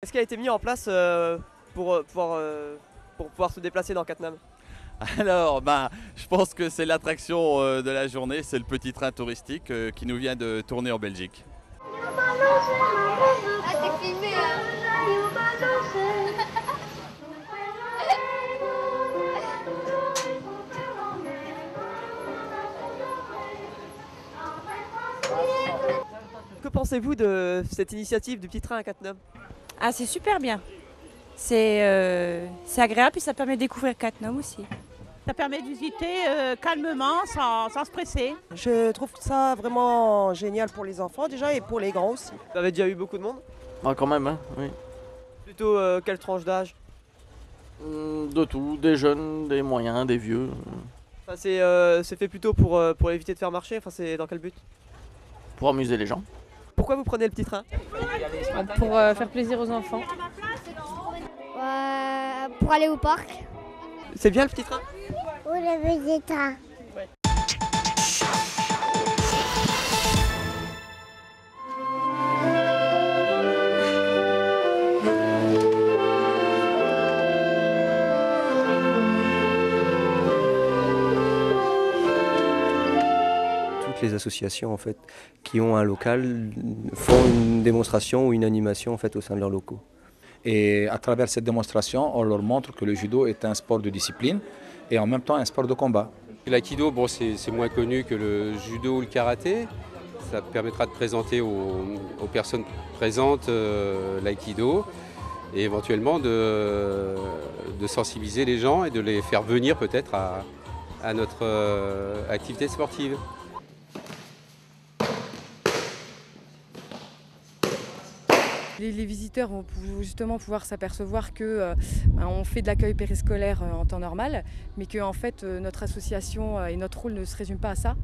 Qu'est-ce qui a été mis en place pour pouvoir se déplacer dans Catnam? Alors, je pense que c'est l'attraction de la journée, c'est le petit train touristique qui nous vient de tourner en Belgique. Ah, t'es filmé, hein. Que pensez-vous de cette initiative du petit train à Catnam? Ah, c'est super bien. C'est agréable et ça permet de découvrir Cattenom aussi. Ça permet de visiter calmement, sans se presser. Je trouve ça vraiment génial pour les enfants déjà et pour les grands aussi. Vous avez déjà eu beaucoup de monde? Ah, quand même, hein, oui. Plutôt quelle tranche d'âge? De tout, des jeunes, des moyens, des vieux. Enfin, c'est fait plutôt pour éviter de faire marcher, enfin, c'est dans quel but? Pour amuser les gens. Pourquoi vous prenez le petit train? Pour faire plaisir aux enfants. Pour aller au parc. C'est bien le petit train? Ou le petit train. Toutes les associations en fait, qui ont un local font une démonstration ou une animation en fait, au sein de leurs locaux. Et à travers cette démonstration, on leur montre que le judo est un sport de discipline et en même temps un sport de combat. L'aïkido, bon, c'est moins connu que le judo ou le karaté. Ça permettra de présenter aux personnes présentes l'aïkido et éventuellement de sensibiliser les gens et de les faire venir peut-être à notre activité sportive. Les visiteurs vont justement pouvoir s'apercevoir que on fait de l'accueil périscolaire en temps normal, mais que en fait, notre association et notre rôle ne se résume pas à ça.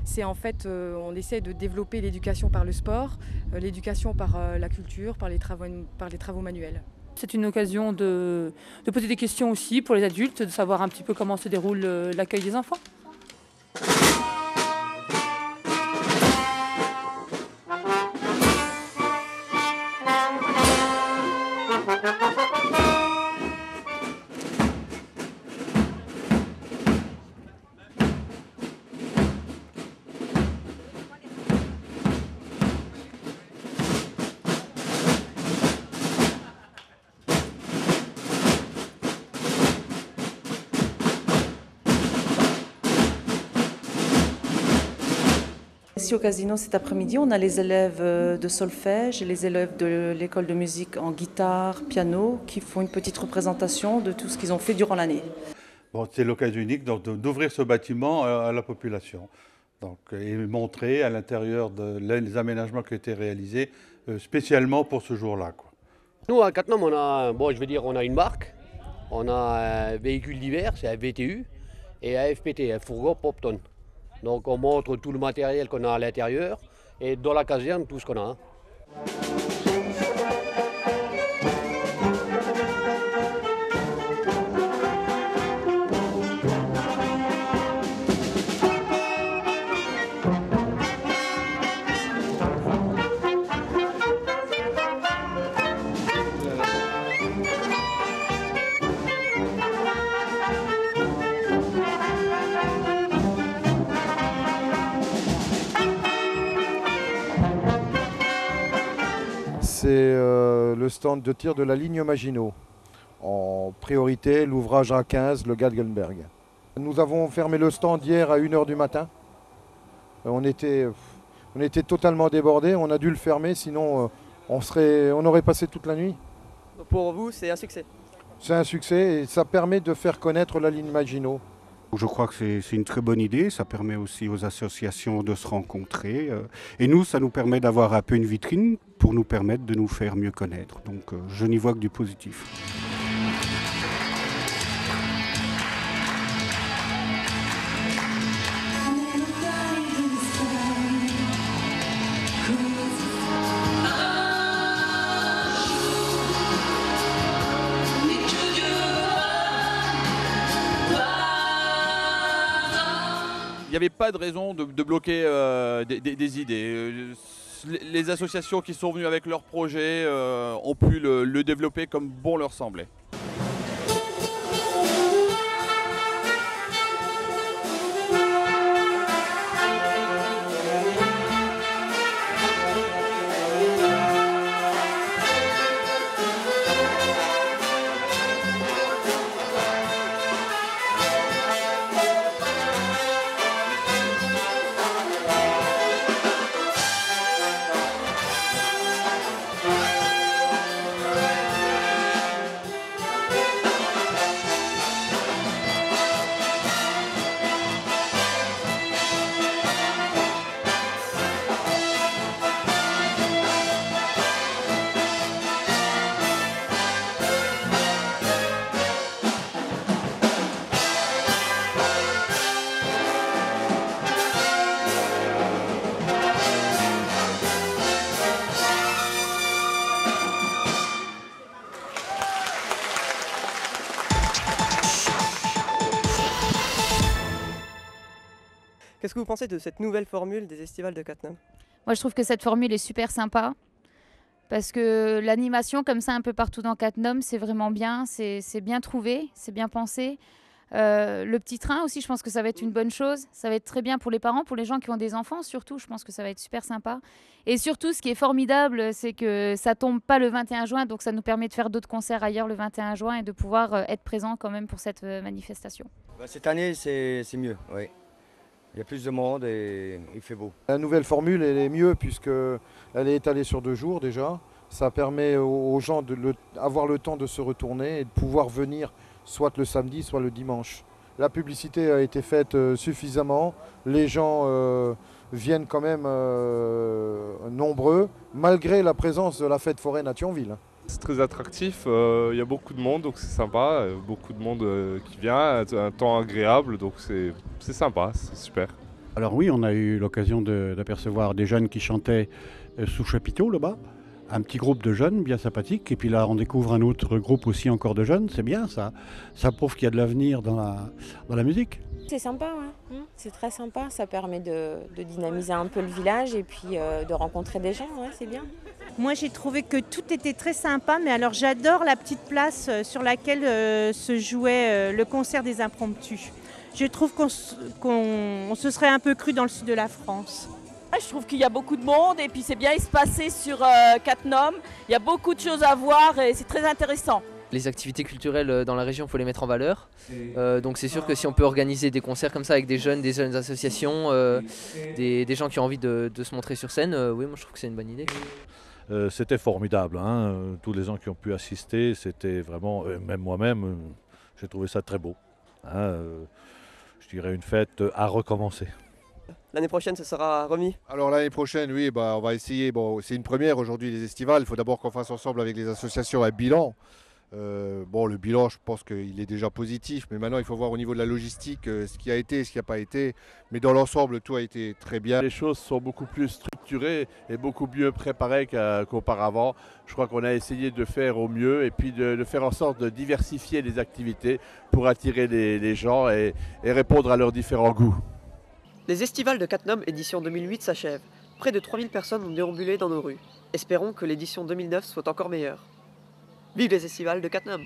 C'est en fait, on essaie de développer l'éducation par le sport, l'éducation par la culture, par les travaux manuels. C'est une occasion de poser des questions aussi pour les adultes, de savoir un petit peu comment se déroule l'accueil des enfants. Ici au casino cet après-midi, on a les élèves de solfège et les élèves de l'école de musique en guitare, piano, qui font une petite représentation de tout ce qu'ils ont fait durant l'année. Bon, c'est l'occasion unique d'ouvrir ce bâtiment à la population et montrer à l'intérieur les aménagements qui ont été réalisés spécialement pour ce jour-là. Nous à Cattenom, on a une marque, on a un véhicule divers, c'est un VTU et un FPT, un fourgon Popton. Donc on montre tout le matériel qu'on a à l'intérieur et dans la caserne tout ce qu'on a. C'est le stand de tir de la ligne Maginot. En priorité, l'ouvrage A15, le Galgenberg. Nous avons fermé le stand hier à 1 h du matin. On était totalement débordés, on a dû le fermer, sinon on aurait passé toute la nuit. Pour vous, c'est un succès? C'est un succès et ça permet de faire connaître la ligne Maginot. Je crois que c'est une très bonne idée, ça permet aussi aux associations de se rencontrer. Et nous, ça nous permet d'avoir un peu une vitrine pour nous permettre de nous faire mieux connaître. Donc je n'y vois que du positif. Il n'y avait pas de raison de bloquer des idées. les associations qui sont venues avec leur projet ont pu le développer comme bon leur semblait. Qu'est-ce que vous pensez de cette nouvelle formule des estivales de Cattenom? Moi, je trouve que cette formule est super sympa parce que l'animation comme ça un peu partout dans Cattenom, c'est vraiment bien, c'est bien trouvé, c'est bien pensé. Le petit train aussi, je pense que ça va être une bonne chose. Ça va être très bien pour les parents, pour les gens qui ont des enfants surtout. Je pense que ça va être super sympa. Et surtout, ce qui est formidable, c'est que ça tombe pas le 21 juin, donc ça nous permet de faire d'autres concerts ailleurs le 21 juin et de pouvoir être présent quand même pour cette manifestation. Cette année, c'est mieux, oui. Il y a plus de monde et il fait beau. La nouvelle formule, elle est mieux puisqu'elle est étalée sur 2 jours déjà. Ça permet aux gens d'avoir le temps de se retourner et de pouvoir venir soit le samedi, soit le dimanche. La publicité a été faite suffisamment. Les gens viennent quand même nombreux, malgré la présence de la fête foraine à Thionville. C'est très attractif, il y a beaucoup de monde, donc c'est sympa. Beaucoup de monde qui vient, un temps agréable, donc c'est sympa, c'est super. Alors oui, on a eu l'occasion d'apercevoir des jeunes qui chantaient sous chapiteau là-bas. Un petit groupe de jeunes bien sympathique, et puis là on découvre un autre groupe aussi encore de jeunes, c'est bien ça. Ça prouve qu'il y a de l'avenir dans la musique. C'est sympa, ouais. C'est très sympa, ça permet de dynamiser un peu le village et puis de rencontrer des gens, ouais, c'est bien. Moi j'ai trouvé que tout était très sympa, mais alors j'adore la petite place sur laquelle se jouait le concert des Impromptus. Je trouve qu'on se serait un peu cru dans le sud de la France. Je trouve qu'il y a beaucoup de monde et puis c'est bien espacé sur Cattenom. Il y a beaucoup de choses à voir et c'est très intéressant. Les activités culturelles dans la région, il faut les mettre en valeur. Donc c'est sûr que si on peut organiser des concerts comme ça avec des jeunes associations, des gens qui ont envie de se montrer sur scène, oui, moi je trouve que c'est une bonne idée. C'était formidable, hein. Tous les gens qui ont pu assister, c'était vraiment, même moi-même, j'ai trouvé ça très beau. Hein. Je dirais une fête à recommencer. L'année prochaine, ce sera remis? Alors l'année prochaine, oui, on va essayer. Bon, c'est une première aujourd'hui, les estivales. Il faut d'abord qu'on fasse ensemble avec les associations un bilan. Le bilan, je pense qu'il est déjà positif, mais maintenant il faut voir au niveau de la logistique ce qui a été, ce qui n'a pas été. Mais dans l'ensemble, tout a été très bien. Les choses sont beaucoup plus structurées et beaucoup mieux préparées qu'auparavant. Je crois qu'on a essayé de faire au mieux et puis de faire en sorte de diversifier les activités pour attirer les gens et répondre à leurs différents goûts. Les estivales de Cattenom édition 2008 s'achèvent. Près de 3000 personnes ont déambulé dans nos rues. Espérons que l'édition 2009 soit encore meilleure. Vive les estivales de Cattenom!